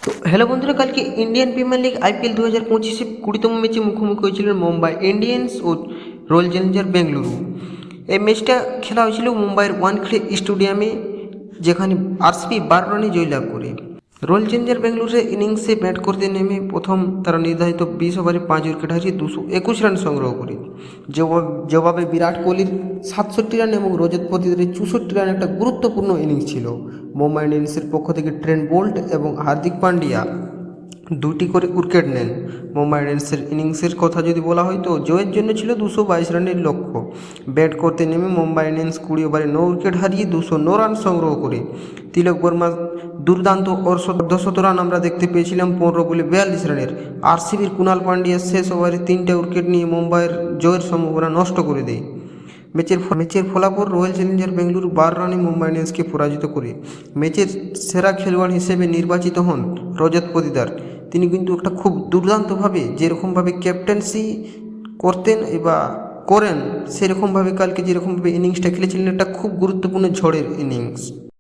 তো হ্যালো বন্ধুরা, কালকে ইন্ডিয়ান প্রিমিয়ার লিগ আইপিএল 2025 20তম ম্যাচে মুখোমুখি হয়েছিলেন মুম্বাই ইন্ডিয়ান্স ও রয়্যাল চ্যালেঞ্জার বেঙ্গালুরু। এই ম্যাচটা খেলা হয়েছিল মুম্বাইয়ের ওয়ানখেড়ে স্টেডিয়ামে, যেখানে আরসিবি 12 রানে জয়লাভ করে। রয়্যাল চ্যালেঞ্জার বেঙ্গালুরুর ইনিংসে ব্যাট করতে নেমে প্রথম তারা নির্ধারিত 20 ওভারে 5 উইকেট হারিয়ে 221 রান সংগ্রহ করে। জবাবে বিরাট কোহলির 67 রান এবং রজত পতিদারের 64 রান একটা গুরুত্বপূর্ণ ইনিংস ছিল। মুম্বাই ইন্ডিয়ান্সের পক্ষ থেকে ট্রেন্ট বোল্ট এবং হার্দিক পান্ডিয়া দুটি করে উইকেট নেন। মুম্বাই ইন্ডিয়ান্সের ইনিংসের কথা যদি বলা হয় তো জয়ের জন্য ছিল 222 রানের লক্ষ্য। ব্যাট করতে নেমে মুম্বাই ইন্ডিয়ান্স 20 ওভারে 9 উইকেট হারিয়ে 209 রান সংগ্রহ করে। তিলক বর্মা দুর্দান্ত অর্ধশত রান আমরা দেখতে পেয়েছিলাম 15 বলে 42 রানের। আরসিবির কুণাল পান্ডিয়া শেষ ওভারে 3টা উইকেট নিয়ে মুম্বাইয়ের জয়ের সম্ভাবনা নষ্ট করে দেয়। ম্যাচের ফলাফল রয়্যাল চ্যালেঞ্জার বেঙ্গালুরু 12 রানে মুম্বাই ইন্ডিয়ান্সকে পরাজিত করে ম্যাচের সেরা খেলোয়াড় হিসেবে নির্বাচিত হন রজত পতিদার। তিনি কিন্তু একটা খুব দুর্দান্তভাবে যেরকমভাবে ক্যাপ্টেন্সি করতেন বা করেন, সেরকমভাবে কালকে যেরকমভাবে ইনিংসটা খেলেছিলেন, একটা খুব গুরুত্বপূর্ণ ঝড়ের ইনিংস।